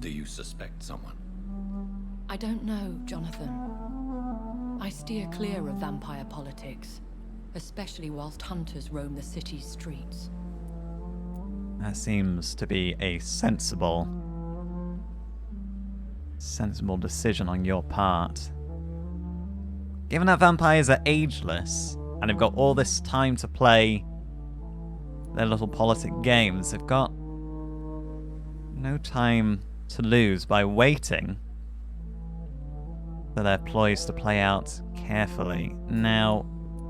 Do you suspect someone? I don't know, Jonathan. I steer clear of vampire politics, especially whilst hunters roam the city's streets. That seems to be a sensible decision on your part. Given that vampires are ageless, and they've got all this time to play their little politic games, they've got no time to lose by waiting for their ploys to play out carefully. Now,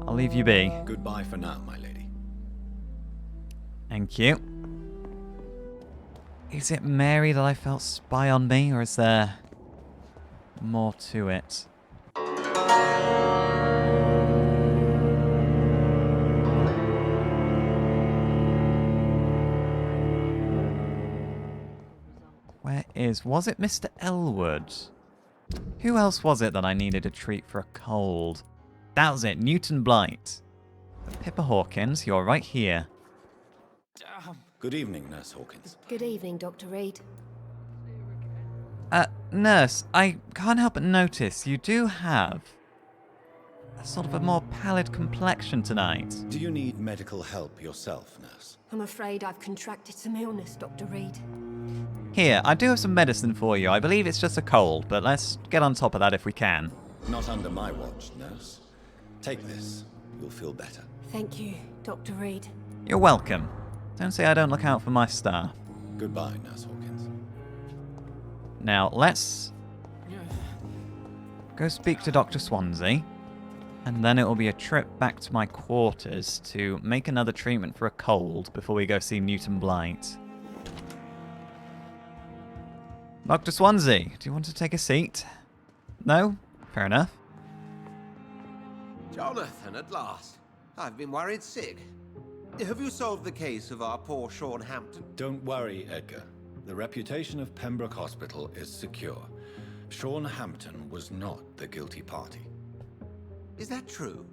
I'll leave you be. Goodbye for now, my lady. Thank you. Is it Mary that I felt spy on me, or is there more to it? Was it Mr. Elwood? Who else was it that I needed to treat for a cold? That was it, Newton Blight. Pippa Hawkins, you're right here. Good evening, Nurse Hawkins. Good evening, Dr. Reed. Nurse, I can't help but notice you do have a sort of a more pallid complexion tonight. Do you need medical help yourself, nurse? I'm afraid I've contracted some illness, Dr. Reed. Here, I do have some medicine for you. I believe it's just a cold, but let's get on top of that if we can. Not under my watch, nurse. Take this. You'll feel better. Thank you, Dr. Reed. You're welcome. Don't say I don't look out for my staff. Goodbye, Nurse Hawkins. Now, let's go speak to Dr. Swansea, and then it will be a trip back to my quarters to make another treatment for a cold before we go see Newton Blight. Dr. Swansea, do you want to take a seat? No? Fair enough. Jonathan, at last. I've been worried sick. Have you solved the case of our poor Sean Hampton? Don't worry, Edgar. The reputation of Pembroke Hospital is secure. Sean Hampton was not the guilty party. Is that true?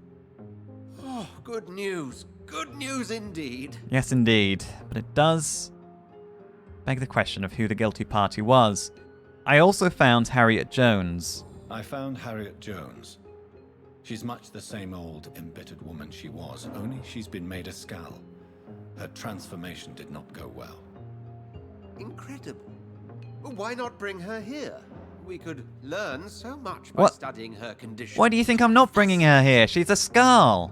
Oh, good news. Good news indeed. Yes, indeed. But it does beg the question of who the guilty party was. I also found Harriet Jones. I found Harriet Jones. She's much the same old, embittered woman she was, only she's been made a skull. Her transformation did not go well. Incredible. Why not bring her here? We could learn so much by studying her condition. Why do you think I'm not bringing her here? She's a skull.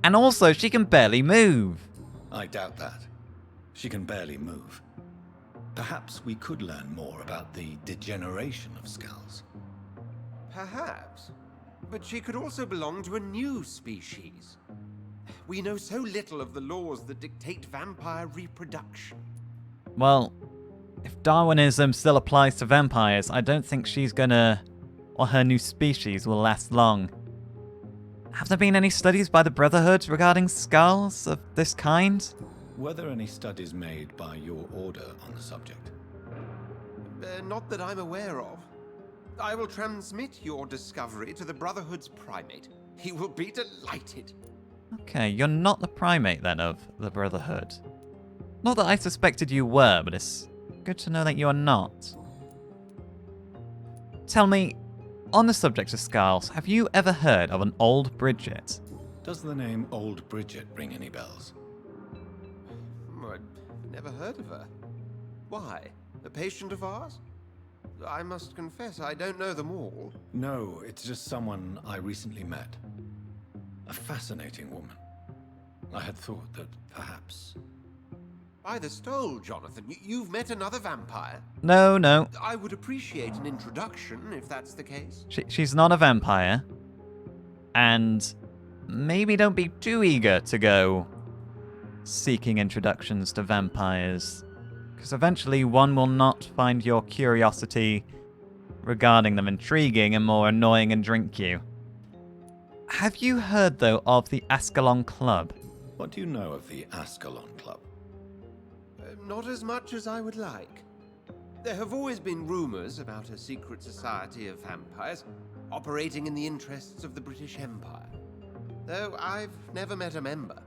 And also, she can barely move. I doubt that. She can barely move. Perhaps we could learn more about the degeneration of skulls. Perhaps. But she could also belong to a new species. We know so little of the laws that dictate vampire reproduction. Well, if Darwinism still applies to vampires, I don't think she's gonna, or her new species will last long. Have there been any studies by the Brotherhood regarding skulls of this kind? Were there any studies made by your order on the subject? Not that I'm aware of. I will transmit your discovery to the Brotherhood's primate. He will be delighted. Okay, you're not the primate then of the Brotherhood. Not that I suspected you were, but it's good to know that you are not. Tell me, on the subject of skulls, have you ever heard of an old Bridget? Does the name Old Bridget ring any bells? I've never heard of her. Why? A patient of ours? I must confess, I don't know them all. No, it's just someone I recently met. A fascinating woman. I had thought that perhaps... By the stole, Jonathan, you've met another vampire? No. I would appreciate an introduction, if that's the case. She's not a vampire. And maybe don't be too eager to go seeking introductions to vampires, because eventually one will not find your curiosity regarding them intriguing and more annoying and drink you. Have you heard, though, of the Ascalon Club? What do you know of the Ascalon Club? Not as much as I would like. There have always been rumors about a secret society of vampires operating in the interests of the British Empire, though I've never met a member.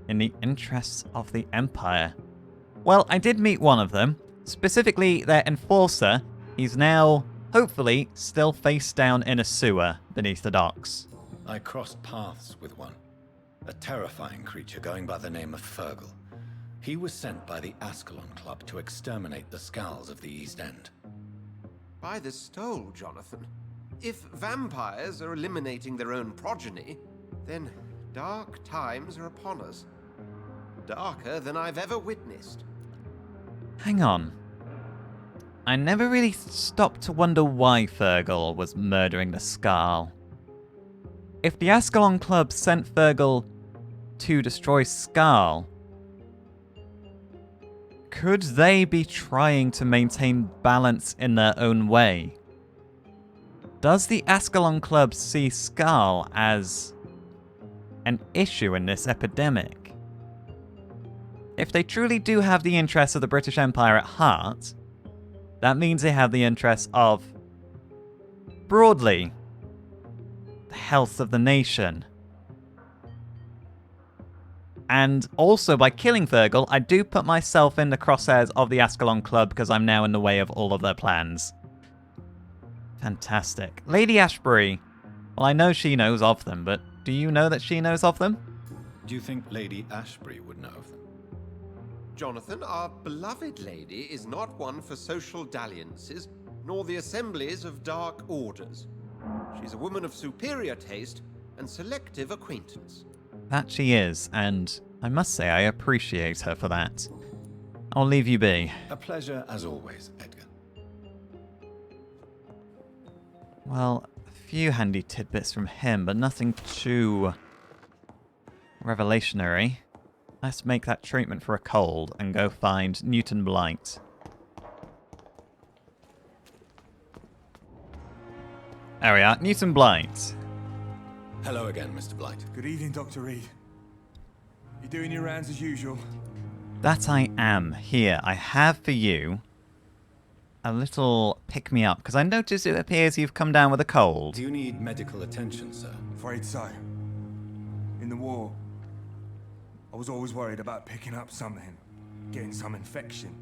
In the interests of the Empire? Well, I did meet one of them, specifically their enforcer. He's now, hopefully, still face down in a sewer beneath the docks. I crossed paths with one. A terrifying creature going by the name of Fergal. He was sent by the Ascalon Club to exterminate the Scowls of the East End. By the stole, Jonathan. If vampires are eliminating their own progeny, then dark times are upon us. Darker than I've ever witnessed. Hang on. I never really stopped to wonder why Fergal was murdering the Scarl. If the Ascalon Club sent Fergal to destroy Scarl, could they be trying to maintain balance in their own way? Does the Ascalon Club see Scarl as an issue in this epidemic? If they truly do have the interests of the British Empire at heart, that means they have the interests of, broadly, the health of the nation. And also, by killing Fergal, I do put myself in the crosshairs of the Ascalon Club because I'm now in the way of all of their plans. Fantastic. Lady Ashbury, well, I know she knows of them, but do you know that she knows of them? Do you think Lady Ashbury would know of them? Jonathan, our beloved lady is not one for social dalliances, nor the assemblies of dark orders. She's a woman of superior taste and selective acquaintance. That she is, and I must say I appreciate her for that. I'll leave you be. A pleasure as always, Edgar. Well, a few handy tidbits from him, but nothing too revelationary. Let's make that treatment for a cold and go find Newton Blight. There we are, Newton Blight. Hello again, Mr. Blight. Good evening, Dr. Reed. You doing your rounds as usual? That I am. Here, I have for you a little pick-me-up, because I notice it appears you've come down with a cold. Do you need medical attention, sir? Afraid so. In the war, I was always worried about picking up something, getting some infection.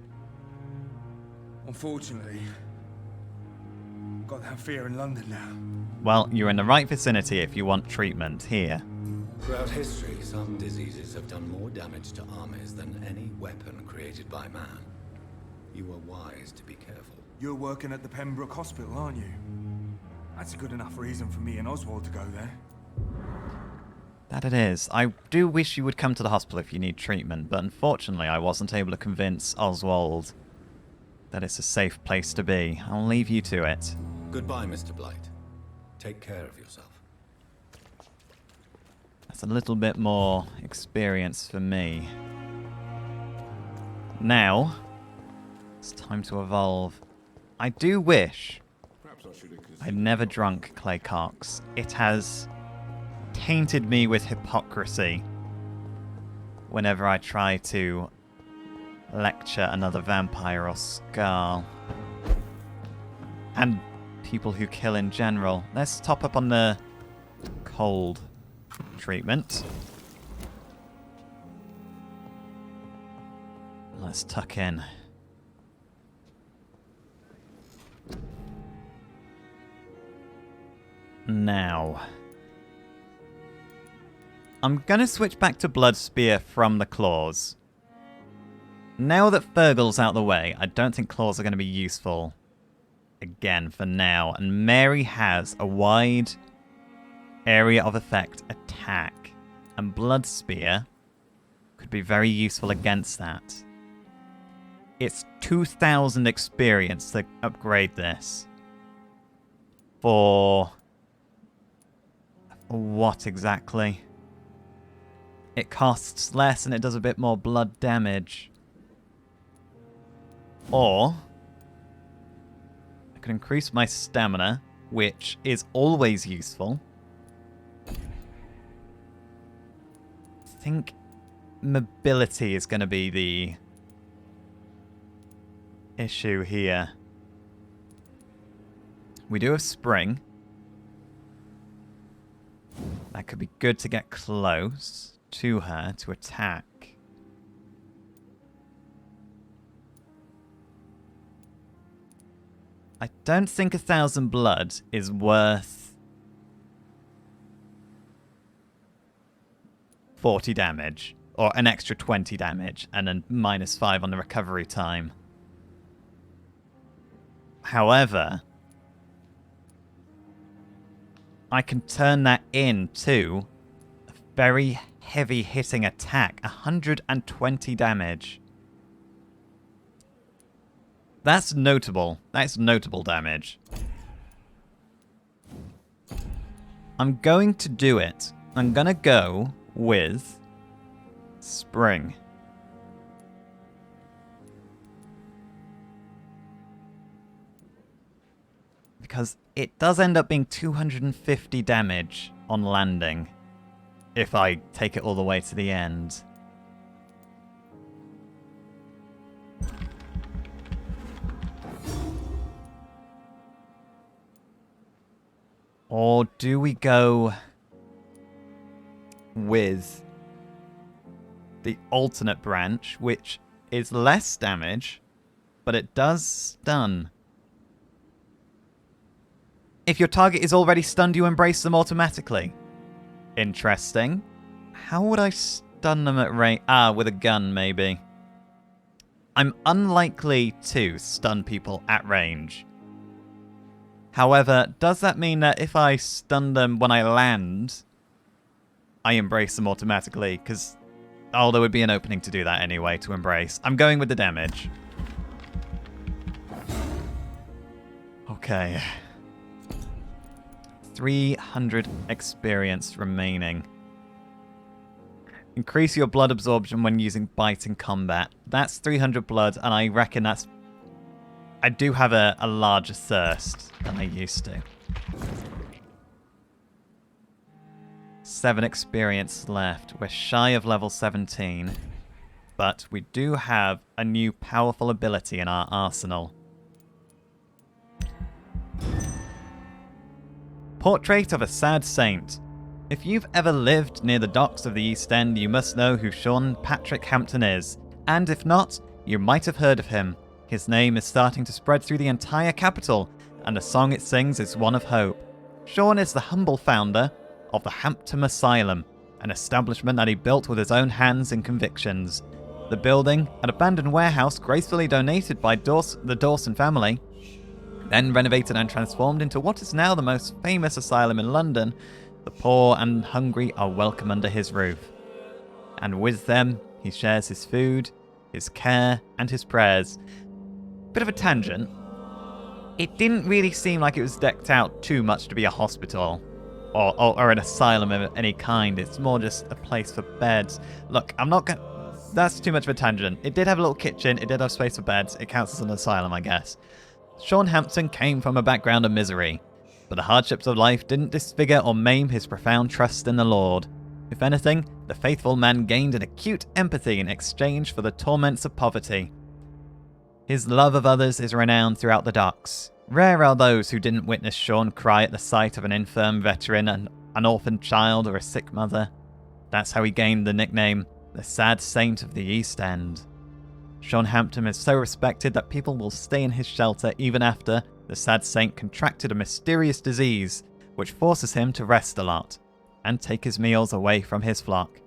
Unfortunately, I've got that fear in London now. Well, you're in the right vicinity if you want treatment here. Throughout history, some diseases have done more damage to armies than any weapon created by man. You are wise to be careful. You're working at the Pembroke Hospital, aren't you? That's a good enough reason for me and Oswald to go there. That it is. I do wish you would come to the hospital if you need treatment, but unfortunately I wasn't able to convince Oswald that it's a safe place to be. I'll leave you to it. Goodbye, Mr. Blight. Take care of yourself. That's a little bit more experience for me. Now, it's time to evolve. I do wish I'd never drunk Clay Cox. It has tainted me with hypocrisy whenever I try to lecture another vampire or Scarl. And people who kill in general. Let's top up on the cold treatment. Let's tuck in. Now, I'm gonna switch back to Blood Spear from the claws. Now that Fergal's out of the way, I don't think claws are going to be useful again for now, and Mary has a wide area of effect attack, and Blood Spear could be very useful against that. It's 2,000 experience to upgrade this. For what exactly? It costs less and it does a bit more blood damage. Or I could increase my stamina, which is always useful. I think mobility is going to be the issue here. We do have spring. That could be good to get close to her to attack. I don't think 1,000 blood is worth 40 damage. Or an extra 20 damage, and then -5 on the recovery time. However, I can turn that into a very heavy hitting attack. 120 damage. That's notable. That's notable damage. I'm going to do it. I'm going to go with Spring. Because it does end up being 250 damage on landing if I take it all the way to the end. Or do we go with the alternate branch, which is less damage, but it does stun? If your target is already stunned, you embrace them automatically. Interesting. How would I stun them at range? With a gun, maybe. I'm unlikely to stun people at range. However, does that mean that if I stun them when I land, I embrace them automatically? Because oh, there would be an opening to do that anyway, to embrace. I'm going with the damage. Okay. 300 experience remaining. Increase your blood absorption when using bite in combat. That's 300 blood, and I reckon that's... I do have a larger thirst than I used to. 7 experience left. We're shy of level 17. But we do have a new powerful ability in our arsenal. Portrait of a Sad Saint. If you've ever lived near the docks of the East End, you must know who Sean Patrick Hampton is. And if not, you might have heard of him. His name is starting to spread through the entire capital, and the song it sings is one of hope. Sean is the humble founder of the Hampton Asylum, an establishment that he built with his own hands and convictions. The building, an abandoned warehouse gracefully donated by the Dawson family, then renovated and transformed into what is now the most famous asylum in London. The poor and hungry are welcome under his roof. And with them, he shares his food, his care, and his prayers. Bit of a tangent. It didn't really seem like it was decked out too much to be a hospital or an asylum of any kind. It's more just a place for beds. Look, I'm not going... That's too much of a tangent. It did have a little kitchen. It did have space for beds. It counts as an asylum, I guess. Sean Hampton came from a background of misery, but the hardships of life didn't disfigure or maim his profound trust in the Lord. If anything, the faithful man gained an acute empathy in exchange for the torments of poverty. His love of others is renowned throughout the docks. Rare are those who didn't witness Sean cry at the sight of an infirm veteran, an orphaned child, or a sick mother. That's how he gained the nickname, the Sad Saint of the East End. Sean Hampton is so respected that people will stay in his shelter even after the Sad Saint contracted a mysterious disease, which forces him to rest a lot and take his meals away from his flock.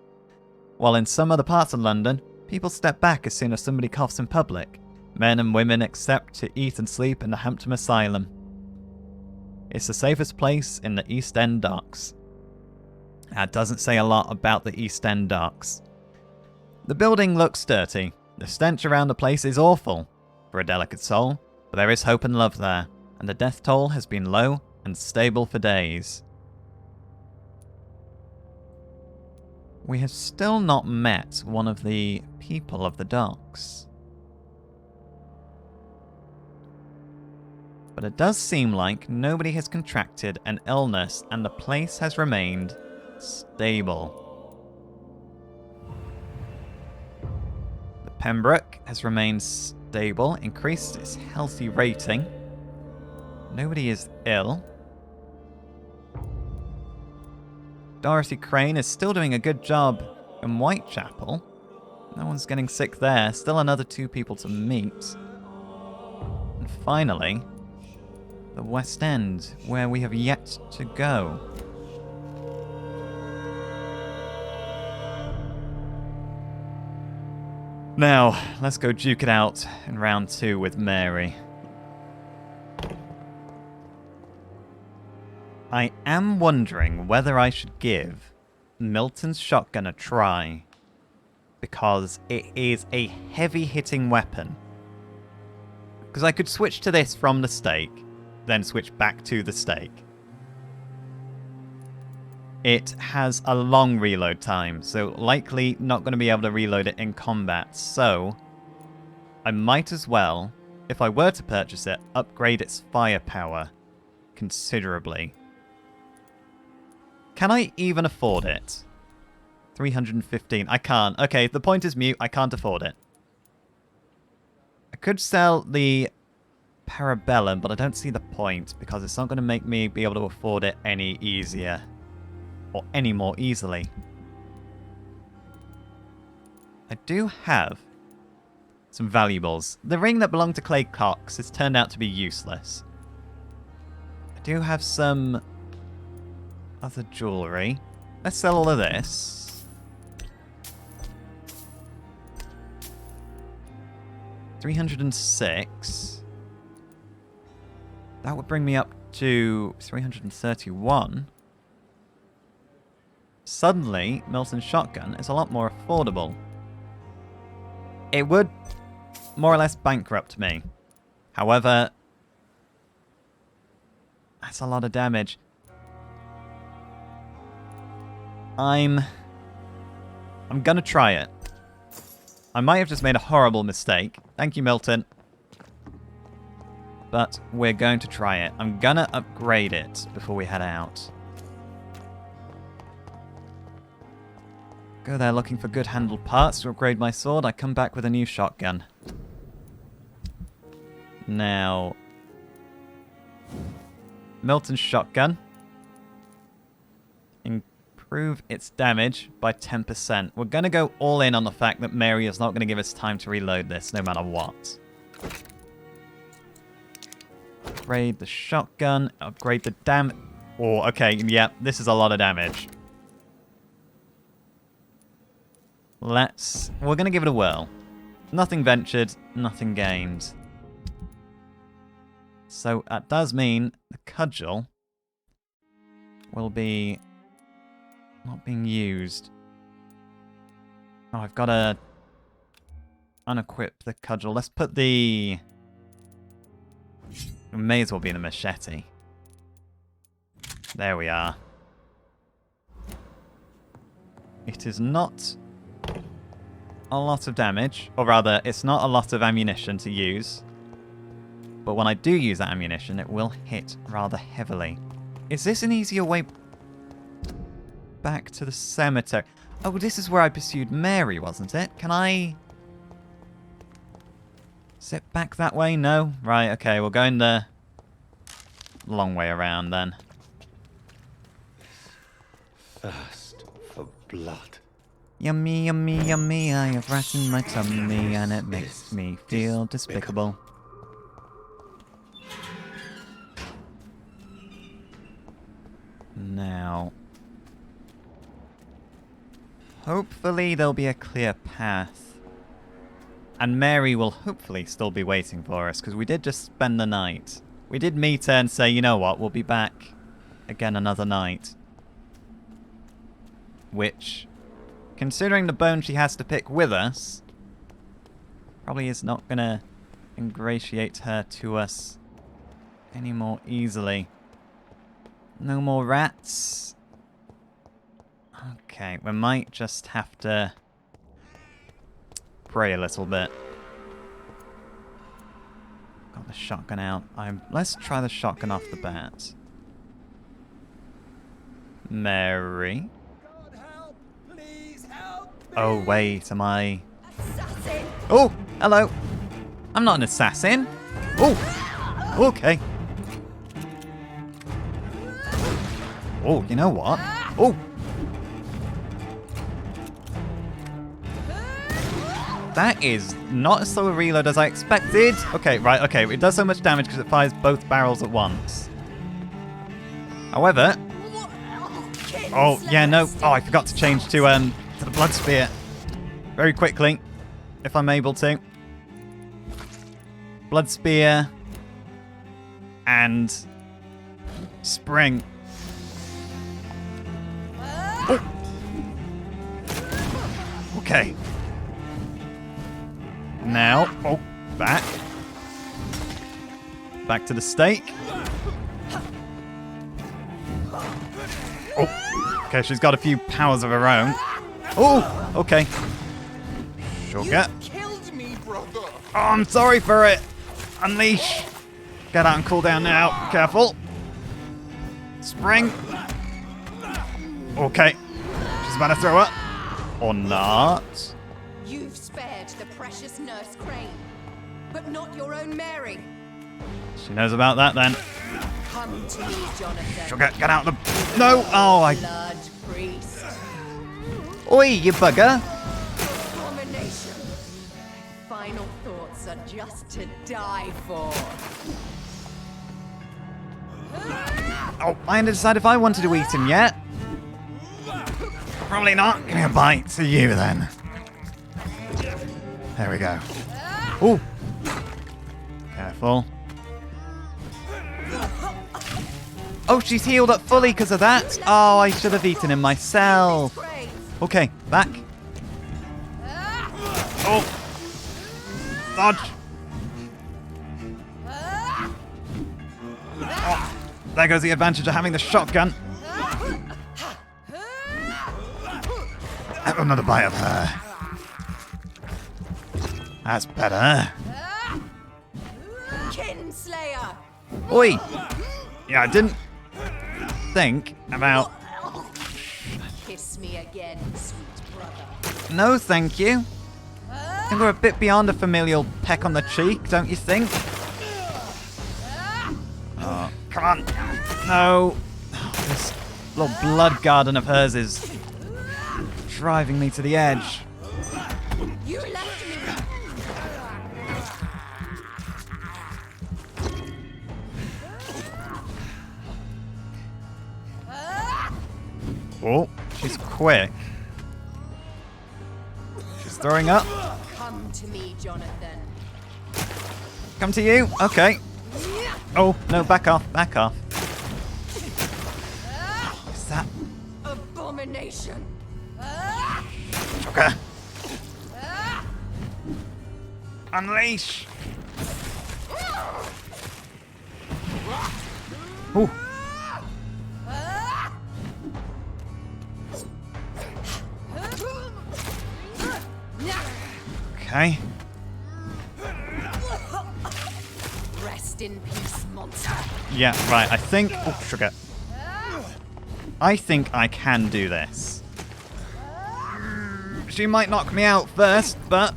While in some other parts of London, people step back as soon as somebody coughs in public. Men and women accept to eat and sleep in the Hampton Asylum. It's the safest place in the East End docks. That doesn't say a lot about the East End docks. The building looks dirty. The stench around the place is awful for a delicate soul, but there is hope and love there, and the death toll has been low and stable for days. We have still not met one of the people of the docks. But it does seem like nobody has contracted an illness and the place has remained stable. The Pembroke has remained stable, increased its healthy rating. Nobody is ill. Dorothy Crane is still doing a good job in Whitechapel. No one's getting sick there. Still another 2 people to meet. And finally, the West End, where we have yet to go. Now, let's go duke it out in round 2 with Mary. I am wondering whether I should give Milton's shotgun a try, because it is a heavy-hitting weapon. Because I could switch to this from the stake, then switch back to the stake. It has a long reload time, so likely not going to be able to reload it in combat, so I might as well, if I were to purchase it, upgrade its firepower considerably. Can I even afford it? 315. I can't. Okay, the point is mute. I can't afford it. I could sell the Parabellum, but I don't see the point, because it's not going to make me be able to afford it any easier. Or any more easily. I do have some valuables. The ring that belonged to Clay Cox has turned out to be useless. I do have some other jewellery. Let's sell all of this. 306. That would bring me up to 331. Suddenly, Milton's shotgun is a lot more affordable. It would more or less bankrupt me. However, that's a lot of damage. I'm gonna try it. I might have just made a horrible mistake. Thank you, Milton. But we're going to try it. I'm gonna upgrade it before we head out. Go there looking for good handled parts to upgrade my sword. I come back with a new shotgun. Now, Milton's shotgun. Improve its damage by 10%. We're going to go all in on the fact that Mary is not going to give us time to reload this no matter what. Upgrade the shotgun. Upgrade the Oh, okay, yeah, this is a lot of damage. We're going to give it a whirl. Nothing ventured, nothing gained. So that does mean the cudgel will be not being used. Oh, I've got to unequip the cudgel. Let's put the... It may as well be the machete. There we are. It is not a lot of damage, or rather, it's not a lot of ammunition to use. But when I do use that ammunition, it will hit rather heavily. Is this an easier way back to the cemetery? Oh, this is where I pursued Mary, wasn't it? Can I... Zip back that way? No? Right, okay, we're going the long way around then. Thirst for blood. Yummy, yummy, yummy, I have rat in my tummy and it makes me feel despicable. Now, hopefully there'll be a clear path. And Mary will hopefully still be waiting for us, because we did just spend the night. We did meet her and say, you know what, we'll be back again another night. Which, considering the bone she has to pick with us, probably is not going to ingratiate her to us any more easily. No more rats. Okay, we might just have to pray a little bit. Got the shotgun out. Let's try the shotgun off the bat. Mary? God help! Please help me! Oh, wait, am I... Assassin! Oh, hello. I'm not an assassin. Oh, okay. Oh, you know what? Oh. That is not as slow a reload as I expected. Okay, right, okay. It does so much damage because it fires both barrels at once. However... Oh, yeah, no. Oh, I forgot to change to the blood spear. Very quickly, if I'm able to. Blood spear. And... spring. Oh. Okay. Now, oh, back. Back to the stake. Oh, okay, she's got a few powers of her own. Oh, okay. Sugar. Killed me, brother. Oh, I'm sorry for it. Unleash. Get out and cool down now. Careful. Spring. Okay. She's about to throw up. Or not. You've spared the precious Nurse Crane, but not your own Mary. She knows about that then. Come to me, Jonathan. She'll get out of the... No! Oh, I... Blood priest. Oi, you bugger! Abomination. Final thoughts are just to die for. Oh, I hadn't decided if I wanted to eat him yet. Probably not. Give me a bite to you then. There we go. Ooh. Careful. Oh, she's healed up fully because of that. Oh, I should have eaten him myself. Okay, back. Oh. Dodge. Oh, there goes the advantage of having the shotgun. Have another bite of her. That's better. Kinslayer. Oi! Yeah, I didn't think about... Kiss me again, sweet brother. No, thank you. I think we're a bit beyond a familial peck on the cheek, don't you think? Oh, come on. No. Oh, this little blood garden of hers is driving me to the edge. You left me. Oh, she's quick. She's throwing up. Come to me, Jonathan. Come to you? Okay. Oh, no, back off, back off. Is that... Abomination. Okay. Unleash. Ooh. Okay. Rest in peace, monster. Yeah, right, I think... Oh, sugar. I think I can do this. She might knock me out first, but...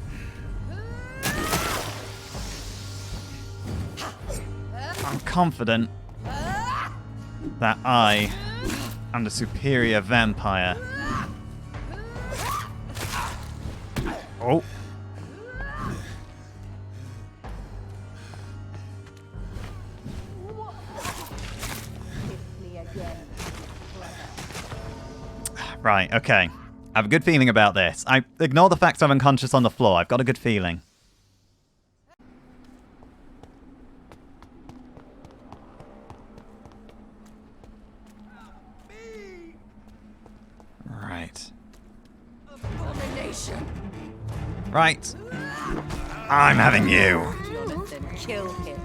I'm confident that I am the superior vampire. Oh. Right, okay. I have a good feeling about this. I ignore the fact I'm unconscious on the floor. I've got a good feeling. Right. Abomination. Right. I'm having you. Jonathan, kill him.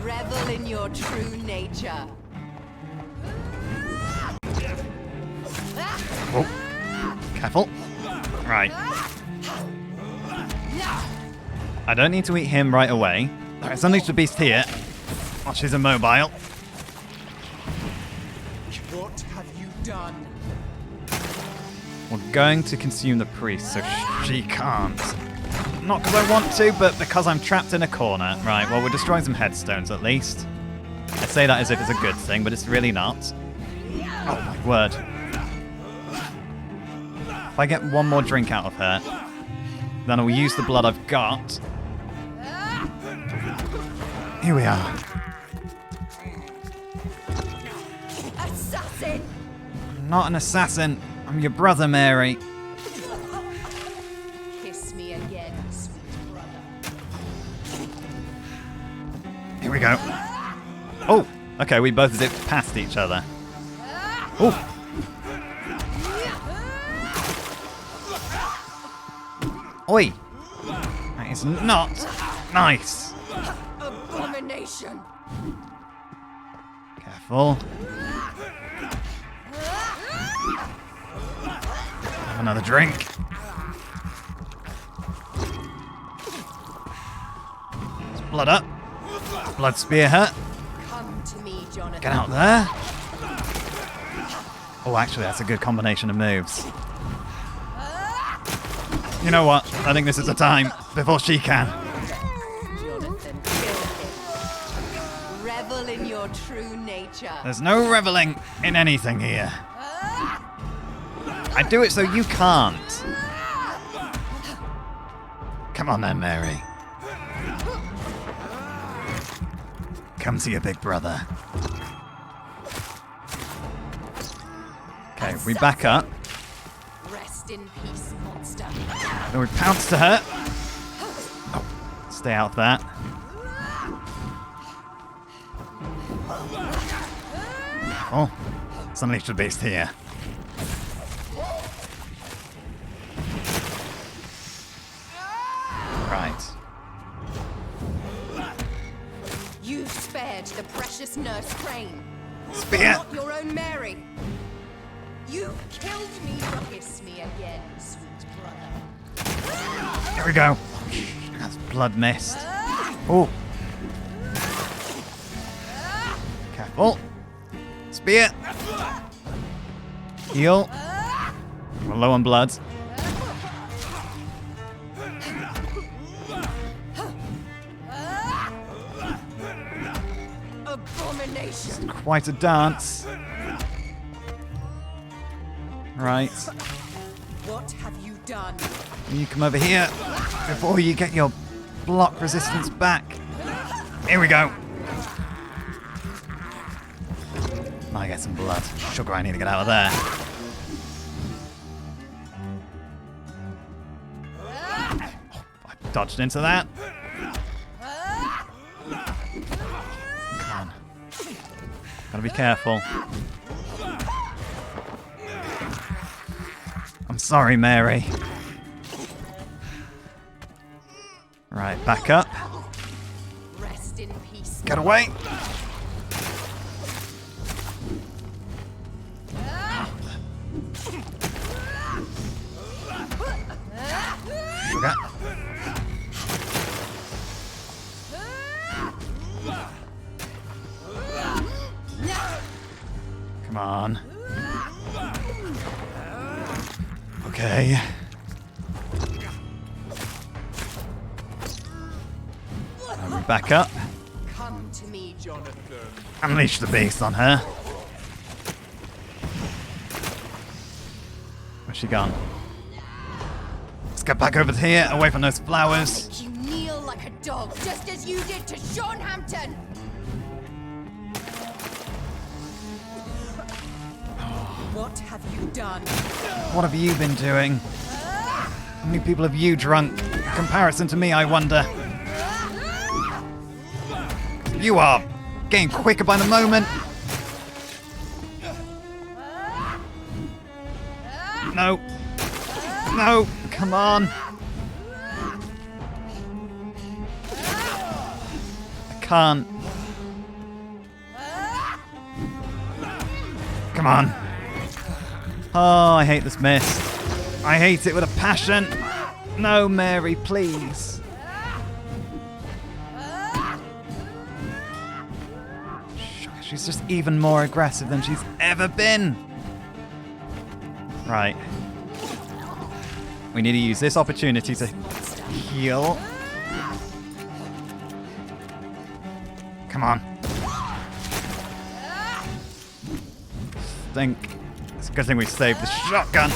Revel in your true nature. Oh. Careful. Right. I don't need to eat him right away. Let's unleash the beast here. While she's immobile. What have you done? We're going to consume the priest so she can't. Not because I want to, but because I'm trapped in a corner. Right, well, we're destroying some headstones at least. I say that as if it's a good thing, but it's really not. Oh my word. If I get one more drink out of her... Then I'll use the blood I've got. Here we are. Assassin! I'm not an assassin. I'm your brother, Mary. Kiss me again, sweet brother. Here we go. Oh, okay, we both zipped past each other. Oh. Oi. That is not nice. Abomination! Careful. Have another drink. There's blood up. Blood spear her. Come to me, Jonathan. Get out there. Oh, actually, that's a good combination of moves. You know what? I think this is the time before she can. Jonathan, kill him. Revel in your true nature. There's no reveling in anything here. I do it so you can't. Come on then, Mary. Come to your big brother. Okay, we back up. Rest in peace, monster. Then we pounce to her. Oh, stay out of that. Oh, let's unleash the beast here. Right. You've spared the precious nurse Crane. Spear. Not your own Mary. You've killed me. Kiss me again, sweet brother. Here we go. That's blood mist. Oh. Careful. Spear. Heal. We're low on blood. Abomination. Quite a dance. Right. What have you done? You come over here before you get your block resistance back. Here we go. I get some blood. Sugar, I need to get out of there. Oh, I dodged into that. Come on. Gotta be careful. I'm sorry, Mary. Right, back up. Rest in peace. Get away. Sugar. Come on. Okay. And we back up. Come to me, Jonathan. Unleash the beast on her. Where's she gone? Let's get back over here, away from those flowers. You kneel like a dog, just as you did to Sean Hampton. What have you done? What have you been doing? How many people have you drunk? In comparison to me, I wonder. You are getting quicker by the moment. No. No. Come on. I can't. Come on. Oh, I hate this mist. I hate it with a passion. No, Mary, please. She's just even more aggressive than she's ever been. Right. We need to use this opportunity to heal. Come on. Think. It's a good thing we saved the shotgun.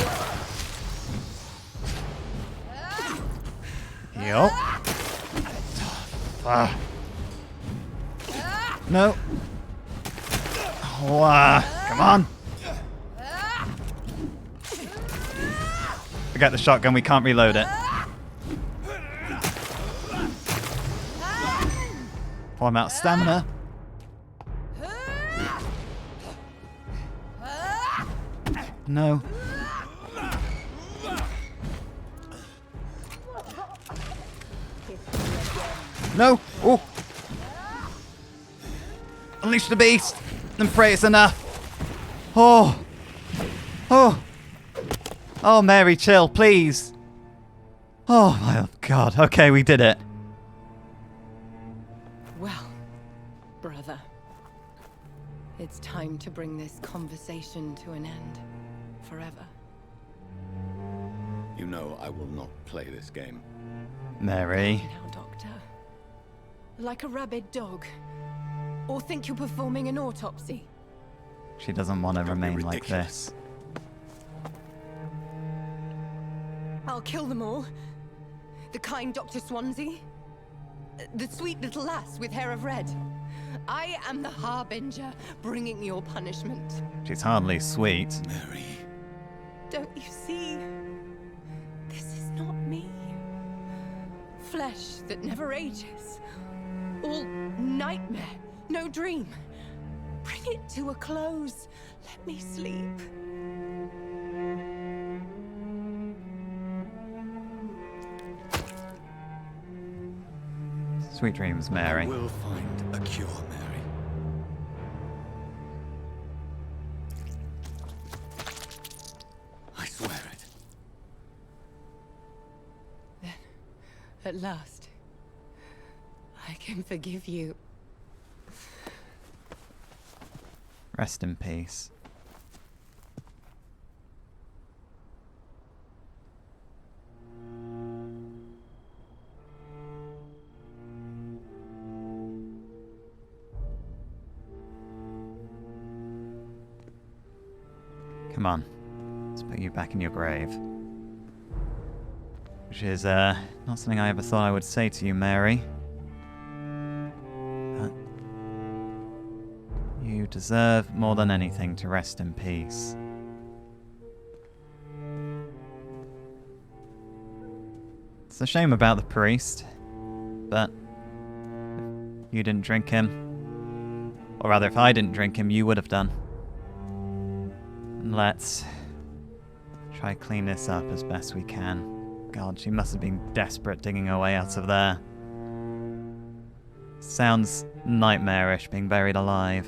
Yup. No. Oh, come on. Forget the shotgun, we can't reload it. Oh, I'm out of stamina. No. No! Oh! Unleash the beast! And pray it's enough! Oh! Oh! Oh, Mary, chill, please! Oh, my God. Okay, we did it. Well, brother. It's time to bring this conversation to an end. Forever. You know I will not play this game. Mary. Now, Doctor. Like a rabid dog. Or think you're performing an autopsy. She doesn't want to Don't be remain like ridiculous. this. I'll kill them all. The kind Dr. Swansea. The sweet little lass with hair of red. I am the Harbinger, bringing your punishment. She's hardly sweet. Mary. Don't you see? This is not me. Flesh that never ages. All nightmare, no dream. Bring it to a close. Let me sleep. Sweet dreams, Mary. I will find a cure, Mary. I swear it. Then, at last, I can forgive you. Rest in peace. Come on. Let's put you back in your grave. Which is, not something I ever thought I would say to you, Mary. But you deserve more than anything to rest in peace. It's a shame about the priest, but if you didn't drink him, or rather if I didn't drink him, you would have done. And let's try clean this up as best we can. God, she must have been desperate digging her way out of there. Sounds nightmarish being buried alive.